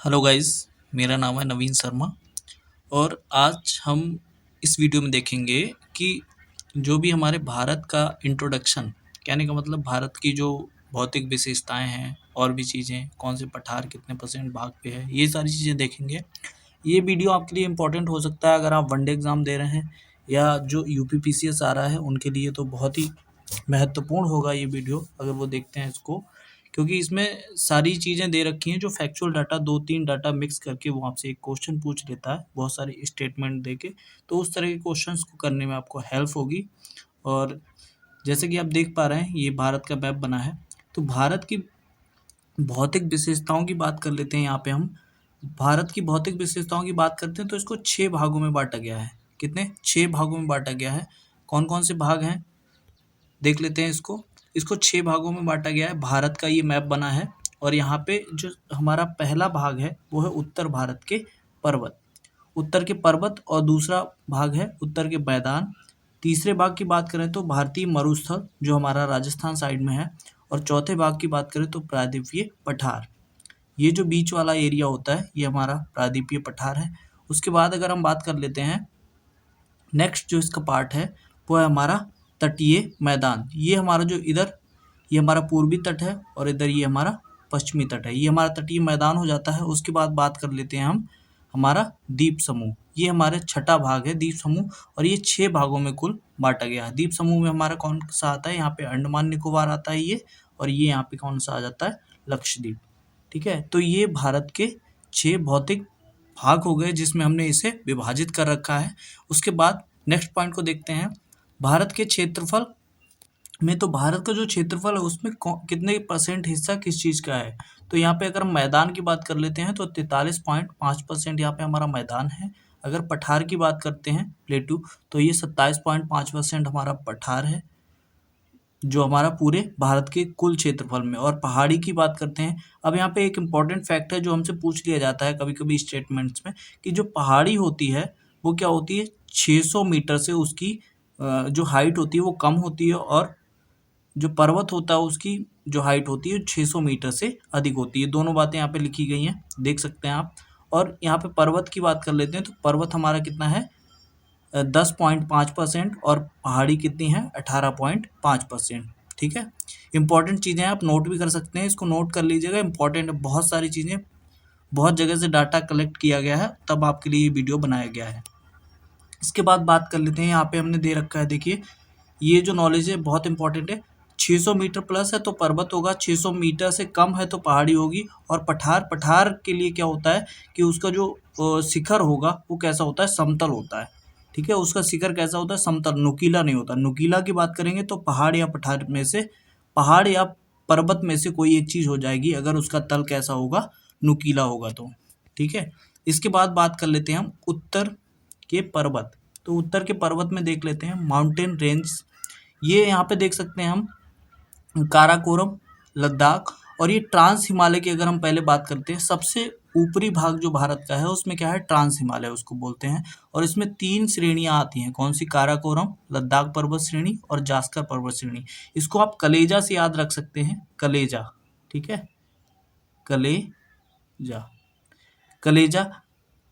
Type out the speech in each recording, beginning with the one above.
Hello guys, मेरा नाम है नवीन शर्मा और आज हम इस वीडियो में देखेंगे कि जो भी हमारे भारत का इंट्रोडक्शन, कहने का मतलब भारत की जो भौतिक विशेषताएं हैं और भी चीज़ें, कौन से पठार कितने परसेंट भाग पे है, ये सारी चीज़ें देखेंगे। ये वीडियो आपके लिए इम्पोर्टेंट हो सकता है अगर आप वनडे एग्ज़ाम दे रहे हैं या जो यूपीपीसीएस आ रहा है उनके लिए तो बहुत ही महत्वपूर्ण होगा ये वीडियो अगर वो देखते हैं इसको, क्योंकि इसमें सारी चीज़ें दे रखी हैं जो फैक्चुअल डाटा 2-3 डाटा मिक्स करके वो आपसे एक क्वेश्चन पूछ लेता है, बहुत सारी स्टेटमेंट देके। तो उस तरह के क्वेश्चंस को करने में आपको हेल्प होगी। और जैसे कि आप देख पा रहे हैं ये भारत का मैप बना है। तो भारत की भौतिक विशेषताओं की बात कर लेते हैं। यहाँ पे हम भारत की भौतिक विशेषताओं की बात करते हैं तो इसको 6 भागों में बाँटा गया है। कितने? 6 भागों में बाँटा गया है। कौन-कौन से भाग हैं? देख लेते हैं इसको। इसको 6 भागों में बाँटा गया है। भारत का ये मैप बना है और यहाँ पे जो हमारा पहला भाग है वो है उत्तर भारत के पर्वत। उत्तर के पर्वत और दूसरा भाग है उत्तर के मैदान। तीसरे भाग की बात करें तो भारतीय मरुस्थल जो हमारा राजस्थान साइड में है। और चौथे भाग की बात करें तो प्रायद्वीपीय पठार। ये जो बीच वाला एरिया होता है ये हमारा प्रायद्वीपीय पठार है। उसके बाद अगर हम बात कर लेते हैं, नेक्स्ट जो इसका पार्ट है वो है हमारा तटीय मैदान। ये हमारा जो इधर ये हमारा पूर्वी तट है और इधर ये हमारा पश्चिमी तट है। ये हमारा तटीय मैदान हो जाता है। उसके बाद बात कर लेते हैं हम हमारा द्वीप समूह। ये हमारे छठा भाग है द्वीप समूह और ये 6 भागों में कुल बांटा गया है। द्वीप समूह में हमारा कौन सा आता है? यहाँ पे अंडमान निकोबार आता है ये, और ये यहाँ पे कौन सा आ जाता है? लक्षद्वीप। ठीक है, तो ये भारत के 6 भौतिक भाग हो गए जिसमें हमने इसे विभाजित कर रखा है। उसके बाद नेक्स्ट पॉइंट को देखते हैं। भारत के क्षेत्रफल में, तो भारत का जो क्षेत्रफल है उसमें कितने परसेंट हिस्सा किस चीज़ का है? तो यहाँ पे अगर हम मैदान की बात कर लेते हैं तो 43.5% यहाँ पे हमारा मैदान है। अगर पठार की बात करते हैं प्लेटू, तो ये 27.5% हमारा पठार है जो हमारा पूरे भारत के कुल क्षेत्रफल में। और पहाड़ी की बात करते हैं। अब यहाँ पे एक इम्पॉर्टेंट फैक्ट है जो हमसे पूछ लिया जाता है कभी कभी स्टेटमेंट्स में, कि जो पहाड़ी होती है वो क्या होती है? 600 मीटर से उसकी जो हाइट होती है वो कम होती है, और जो पर्वत होता है उसकी जो हाइट होती है 600 मीटर से अधिक होती है। दोनों बातें यहाँ पे लिखी गई हैं, देख सकते हैं आप। और यहाँ पे पर्वत की बात कर लेते हैं तो पर्वत हमारा कितना है? 10.5% और पहाड़ी कितनी है? 18.5%। ठीक है, इंपॉर्टेंट चीज़ें आप नोट भी कर सकते हैं, इसको नोट कर लीजिएगा। इंपॉर्टेंट है, बहुत सारी चीज़ें, बहुत जगह से डाटा कलेक्ट किया गया है तब आपके लिए ये वीडियो बनाया गया है। इसके बाद बात कर लेते हैं, यहाँ पे हमने दे रखा है, देखिए ये जो नॉलेज है बहुत इंपॉर्टेंट है। 600 मीटर प्लस है तो पर्वत होगा, 600 मीटर से कम है तो पहाड़ी होगी। और पठार, पठार के लिए क्या होता है कि उसका जो शिखर होगा वो कैसा होता है? समतल होता है। ठीक है, उसका शिखर कैसा होता है? समतल, नुकीला नहीं होता। नुकीला की बात करेंगे तो पहाड़ या पठार में से, पहाड़ या पर्वत में से कोई एक चीज़ हो जाएगी अगर उसका तल कैसा होगा? नुकीला होगा तो। ठीक है, इसके बाद बात कर लेते हैं हम उत्तर के पर्वत। तो उत्तर के पर्वत में देख लेते हैं माउंटेन रेंज। ये यहाँ पे देख सकते हैं हम काराकोरम, लद्दाख, और ये ट्रांस हिमालय की अगर हम पहले बात करते हैं, सबसे ऊपरी भाग जो भारत का है उसमें क्या है? ट्रांस हिमालय उसको बोलते हैं। और इसमें 3 श्रेणियाँ आती हैं। कौन सी? काराकोरम, लद्दाख पर्वत श्रेणी और जास्कर पर्वत श्रेणी। इसको आप कलेजा से याद रख सकते हैं, कलेजा। ठीक है, कलेजा, कलेजा।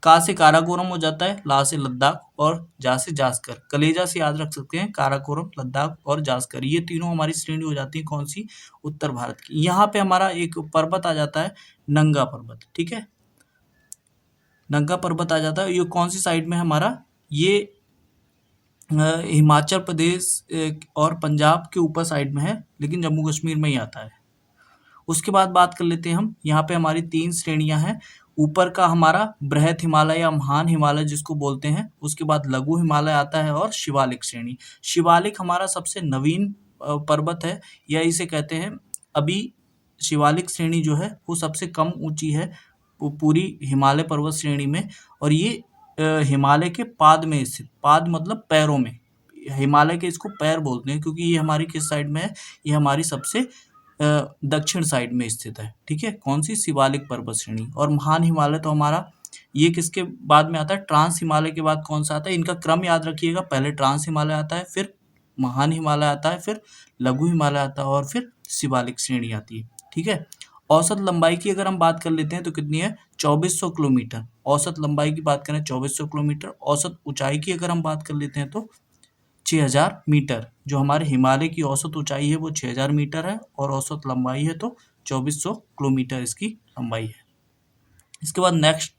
का से काराकोरम हो जाता है, ला से लद्दाख और जा से जास्कर। कलेजा से याद रख सकते हैं काराकोरम, लद्दाख और जास्कर। ये तीनों हमारी श्रेणी हो जाती है कौन सी? उत्तर भारत की। यहाँ पे हमारा एक पर्वत आ जाता है, नंगा पर्वत। ठीक है, नंगा पर्वत आ जाता है। ये कौन सी साइड में है हमारा? ये हिमाचल प्रदेश और पंजाब के ऊपर साइड में है, लेकिन जम्मू कश्मीर में ही आता है। उसके बाद बात कर लेते हैं हम, यहाँ पे हमारी 3 श्रेणियाँ हैं। ऊपर का हमारा बृहत हिमालय या महान हिमालय जिसको बोलते हैं। उसके बाद लघु हिमालय आता है और शिवालिक श्रेणी। शिवालिक हमारा सबसे नवीन पर्वत है, या इसे कहते हैं अभी शिवालिक श्रेणी जो है वो सबसे कम ऊंची है पूरी हिमालय पर्वत श्रेणी में। और ये हिमालय के पाद में स्थित, पाद मतलब पैरों में, हिमालय के इसको पैर बोलते हैं क्योंकि ये हमारी किस साइड में है? ये हमारी सबसे दक्षिण साइड में स्थित है। ठीक है, कौन सी? शिवालिक पर्वत श्रेणी। और महान हिमालय तो हमारा ये किसके बाद में आता है? ट्रांस हिमालय के बाद कौन सा आता है? इनका क्रम याद रखिएगा, पहले ट्रांस हिमालय आता है, फिर महान हिमालय आता है, फिर लघु हिमालय आता है और फिर शिवालिक श्रेणी आती है। ठीक है, औसत लंबाई की अगर हम बात कर लेते हैं तो कितनी है 2400 किलोमीटर। औसत लंबाई की बात करें 2400 किलोमीटर। औसत ऊंचाई की अगर हम बात कर लेते हैं तो 6000 मीटर। जो हमारे हिमालय की औसत ऊंचाई है वो 6000 मीटर है और औसत लंबाई है तो 2400 किलोमीटर इसकी लंबाई है। इसके बाद नेक्स्ट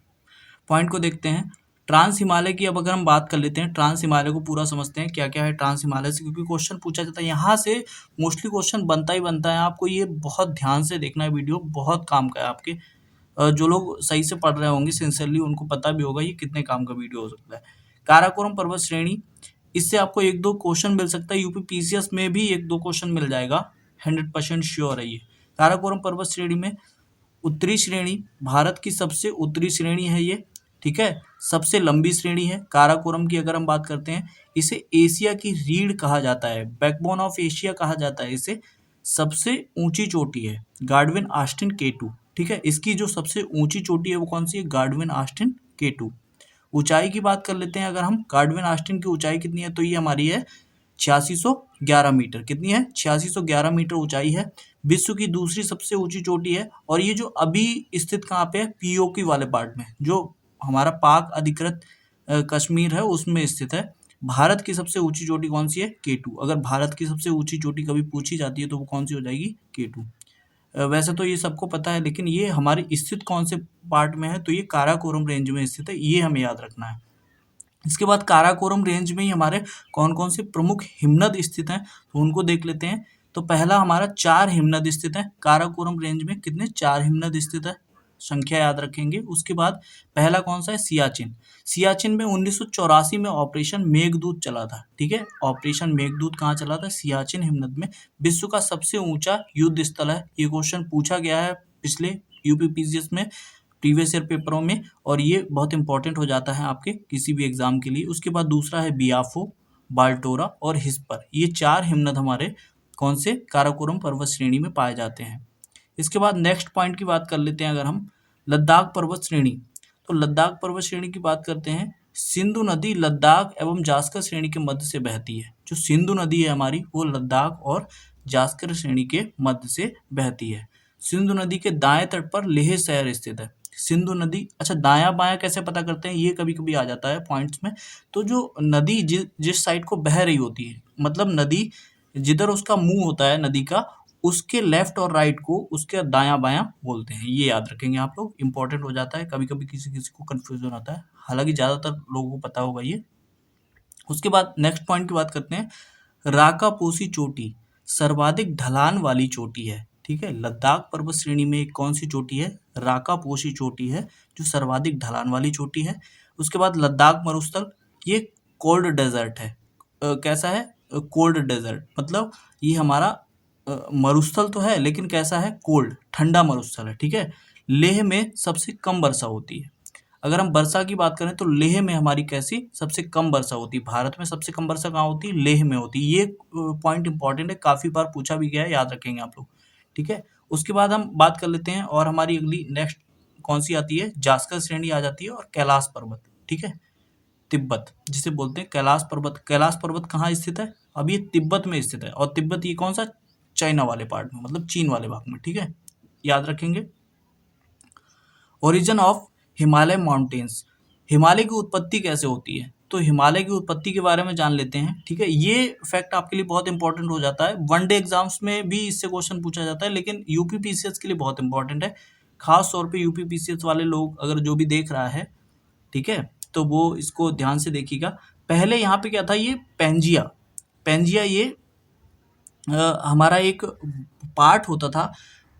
पॉइंट को देखते हैं, ट्रांस हिमालय की। अब अगर हम बात कर लेते हैं ट्रांस हिमालय को पूरा समझते हैं क्या क्या है ट्रांस हिमालय से, क्योंकि क्वेश्चन पूछा जाता है यहाँ से, मोस्टली क्वेश्चन बनता ही बनता है। आपको ये बहुत ध्यान से देखना है, वीडियो बहुत काम का है आपके। जो लोग सही से पढ़ रहे होंगे सिंसियरली उनको पता भी होगा ये कितने काम का वीडियो हो सकता है। काराकोरम पर्वत श्रेणी, इससे आपको एक दो क्वेश्चन मिल सकता है, यूपी पीसीएस में भी एक दो क्वेश्चन मिल जाएगा, 100% श्योर है ये। काराकोरम पर्वत श्रेणी में उत्तरी श्रेणी, भारत की सबसे उत्तरी श्रेणी है ये, ठीक है। सबसे लंबी श्रेणी है काराकोरम की। अगर हम बात करते हैं, इसे एशिया की रीढ़ कहा जाता है, बैकबोन ऑफ एशिया कहा जाता है इसे। सबसे ऊंची चोटी है गार्डविन ऑस्टिन K2, ठीक है। इसकी जो सबसे ऊंची चोटी है वो कौन सी है, गार्डविन ऑस्टिन K2। ऊंचाई की बात कर लेते हैं अगर हम, गार्डविन ऑस्टिन की ऊंचाई कितनी है, तो ये हमारी है 8611 मीटर। कितनी है, 8611 मीटर ऊंचाई है। विश्व की दूसरी सबसे ऊंची चोटी है, और ये जो अभी स्थित कहाँ पे है, पीओके वाले पार्ट में, जो हमारा पाक अधिकृत कश्मीर है उसमें स्थित है। भारत की सबसे ऊंची चोटी कौन सी है, K2। अगर भारत की सबसे ऊंची चोटी कभी पूछी जाती है तो वो कौन सी हो जाएगी, K2। वैसे तो ये सबको पता है, लेकिन ये हमारी स्थित कौन से पार्ट में है, तो ये काराकोरम रेंज में स्थित है, ये हमें याद रखना है। इसके बाद काराकोरम रेंज में ही हमारे कौन कौन से प्रमुख हिमनद स्थित हैं, तो उनको देख लेते हैं। तो पहला हमारा 4 हिमनद स्थित है काराकोरम रेंज में। कितने, 4 हिमनद स्थित है, संख्या याद रखेंगे। उसके बाद पहला कौन सा है, सियाचिन। सियाचिन में 1984 में ऑपरेशन मेघदूत चला था, ठीक है। ऑपरेशन मेघदूत कहाँ चला था, सियाचिन हिमनद में। विश्व का सबसे ऊंचा युद्ध स्थल है, ये क्वेश्चन पूछा गया है पिछले यूपीपीसीएस में, प्रीवियस ईयर पेपरों में, और ये बहुत इंपॉर्टेंट हो जाता है आपके किसी भी एग्जाम के लिए। उसके बाद दूसरा है बियाफो, बाल्टोरा और हिस्पर। ये 4 हिमनद हमारे कौन से, काराकोरम पर्वत श्रेणी में पाए जाते हैं। इसके बाद नेक्स्ट पॉइंट की बात कर लेते हैं अगर हम, लद्दाख पर्वत श्रेणी। तो लद्दाख पर्वत श्रेणी की बात करते हैं। सिंधु नदी लद्दाख एवं जास्कर श्रेणी के मध्य से बहती है। जो सिंधु नदी है हमारी वो लद्दाख और जास्कर श्रेणी के मध्य से बहती है। सिंधु नदी के दाएं तट पर लेह शहर स्थित है। सिंधु नदी, अच्छा दायां बायां कैसे पता करते हैं, ये कभी कभी आ जाता है पॉइंट्स में। तो जो नदी जिस साइड को बह रही होती है, मतलब नदी जिधर उसका मुंह होता है नदी का, उसके लेफ्ट और राइट को उसके दायां बायां बोलते हैं। ये याद रखेंगे आप लोग, इंपॉर्टेंट हो जाता है, कभी कभी किसी किसी को कंफ्यूजन आता है, हालांकि ज्यादातर लोगों को पता होगा ये। उसके बाद नेक्स्ट पॉइंट की बात करते हैं। राकापोसी चोटी सर्वाधिक ढलान वाली चोटी है, ठीक है। लद्दाख पर्वत श्रेणी में एक कौन सी चोटी है, राकापोसी चोटी है, जो सर्वाधिक ढलान वाली चोटी है। उसके बाद लद्दाख मरुस्थल, ये कोल्ड डेजर्ट है। कैसा है, कोल्ड डेजर्ट, मतलब ये हमारा मरुस्थल तो है लेकिन कैसा है, कोल्ड, ठंडा मरुस्थल है, ठीक है। लेह में सबसे कम वर्षा होती है। अगर हम वर्षा की बात करें तो लेह में हमारी कैसी सबसे कम वर्षा होती है, भारत में सबसे कम वर्षा कहाँ होती है, लेह में होती है। ये पॉइंट इंपॉर्टेंट है, काफी बार पूछा भी गया है, याद रखेंगे आप लोग, ठीक है। उसके बाद हम बात कर लेते हैं, और हमारी अगली नेक्स्ट कौन सी आती है, जास्कर श्रेणी आ जाती है, और कैलाश पर्वत, ठीक है। तिब्बत जिसे बोलते हैं कैलाश पर्वत। कैलाश पर्वत कहाँ स्थित है, अब ये तिब्बत में स्थित है, और तिब्बत ये कौन सा, चाइना वाले पार्ट में, मतलब चीन वाले भाग में, ठीक है, याद रखेंगे। Origin of Himalaya mountains, Himalaya की उत्पत्ति कैसे होती है, तो हिमालय की उत्पत्ति के बारे में जान लेते हैं, ठीक है। ये फैक्ट आपके लिए बहुत इंपॉर्टेंट हो जाता है, वनडे एग्जाम्स में भी इससे क्वेश्चन पूछा जाता है, लेकिन यूपी पीसीएस के लिए बहुत इंपॉर्टेंट है। खास तौर पे यूपी पीसीएस वाले लोग अगर जो भी देख रहा है, ठीक है, तो वो इसको ध्यान से देखिएगा। पहले यहाँ पे क्या था, ये पेंजिया, पेंजिया ये हमारा एक पार्ट होता था,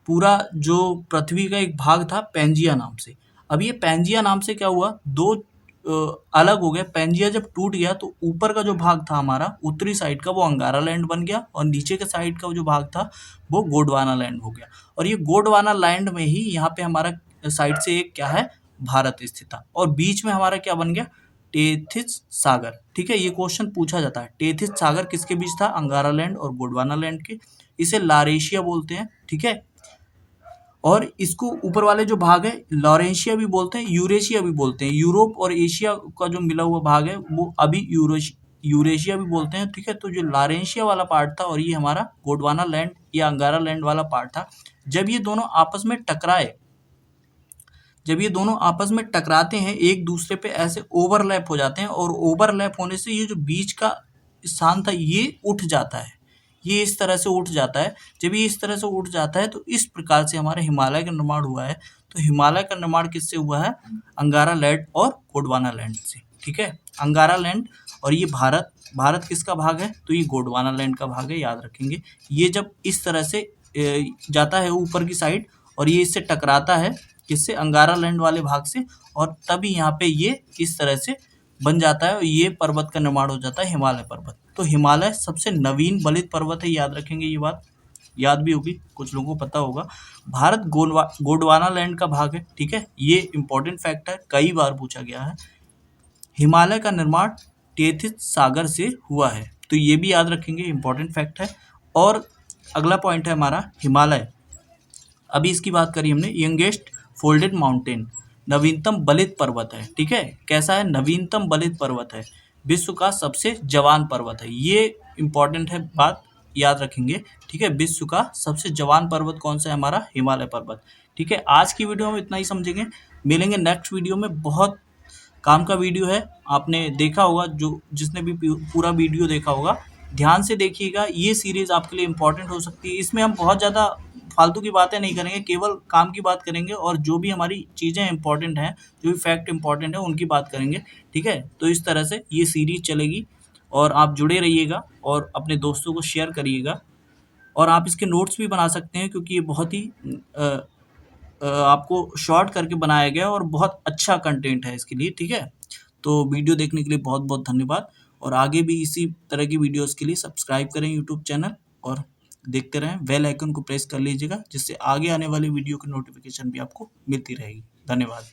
पूरा जो पृथ्वी का एक भाग था पेंजिया नाम से। अब ये पेंजिया नाम से क्या हुआ, दो अलग हो गए। पेंजिया जब टूट गया तो ऊपर का जो भाग था हमारा उत्तरी साइड का वो अंगारा लैंड बन गया, और नीचे के साइड का जो भाग था वो गोंडवाना लैंड हो गया। और ये गोंडवाना लैंड में ही यहाँ पे हमारा साइड से एक क्या है, भारत स्थित था, और बीच में हमारा क्या बन गया, टेथिस सागर, ठीक है। ये क्वेश्चन पूछा जाता है, टेथिस सागर किसके बीच था, अंगारा लैंड और गोंडवाना लैंड के। इसे लारेशिया बोलते हैं, ठीक है। और इसको ऊपर वाले जो भाग है लॉरेंशिया भी बोलते हैं, यूरेशिया भी बोलते हैं। यूरोप और एशिया का जो मिला हुआ भाग है वो अभी यूरेशिया भी बोलते हैं, ठीक है। तो जो लारेंशिया वाला पार्ट था और ये हमारा गोंडवाना लैंड ये अंगारा लैंड वाला पार्ट था। जब ये दोनों आपस में टकराए, जब ये दोनों आपस में टकराते हैं, एक दूसरे पे ऐसे ओवरलैप हो जाते हैं और ओवरलैप होने से ये जो बीच का स्थान था ये उठ जाता है, ये इस तरह से उठ जाता है। जब ये इस तरह से उठ जाता है तो इस प्रकार से हमारे हिमालय का निर्माण हुआ है। तो हिमालय का निर्माण किससे हुआ है? अंगारा लैंड और गोंडवाना लैंड से। ठीक है, अंगारा लैंड और ये भारत, भारत किसका भाग है? तो ये गोंडवाना लैंड का भाग है, याद रखेंगे। ये जब इस तरह से जाता है ऊपर की साइड और ये इससे टकराता है, किससे? अंगारा लैंड वाले भाग से, और तभी यहाँ पे ये इस तरह से बन जाता है और ये पर्वत का निर्माण हो जाता है, हिमालय पर्वत। तो हिमालय सबसे नवीन बलित पर्वत है, याद रखेंगे ये बात, याद भी होगी, कुछ लोगों को पता होगा। भारत गोंडवाना लैंड का भाग है। ठीक है, ये इंपॉर्टेंट फैक्ट है, कई बार पूछा गया है। हिमालय का निर्माण टेथिस सागर से हुआ है, तो ये भी याद रखेंगे, इंपॉर्टेंट फैक्ट है। और अगला पॉइंट है हमारा हिमालय, अभी इसकी बात करी हमने, यंगेस्ट फोल्डेड माउंटेन, नवीनतम बलित पर्वत है। ठीक है, कैसा है? नवीनतम बलित पर्वत है, विश्व का सबसे जवान पर्वत है। ये इंपॉर्टेंट है बात, याद रखेंगे। ठीक है, विश्व का सबसे जवान पर्वत कौन सा है? हमारा हिमालय पर्वत। ठीक है, आज की वीडियो में इतना ही समझेंगे, मिलेंगे नेक्स्ट वीडियो में। बहुत काम का वीडियो है, आपने देखा होगा, जो जिसने भी पूरा वीडियो देखा होगा ध्यान से देखिएगा, ये सीरीज आपके लिए इम्पोर्टेंट हो सकती है। इसमें हम बहुत ज़्यादा फालतू की बातें नहीं करेंगे, केवल काम की बात करेंगे और जो भी हमारी चीज़ें इंपॉर्टेंट हैं, जो भी फैक्ट इंपॉर्टेंट है उनकी बात करेंगे। ठीक है, तो इस तरह से ये सीरीज चलेगी और आप जुड़े रहिएगा और अपने दोस्तों को शेयर करिएगा। और आप इसके नोट्स भी बना सकते हैं, क्योंकि ये बहुत ही आपको शॉर्ट करके बनाया गया और बहुत अच्छा कंटेंट है इसके लिए। ठीक है, तो वीडियो देखने के लिए बहुत बहुत धन्यवाद, और आगे भी इसी तरह की वीडियोस के लिए सब्सक्राइब करें यूट्यूब चैनल और देखते रहें, बेल आइकन को प्रेस कर लीजिएगा, जिससे आगे आने वाली वीडियो की नोटिफिकेशन भी आपको मिलती रहेगी। धन्यवाद।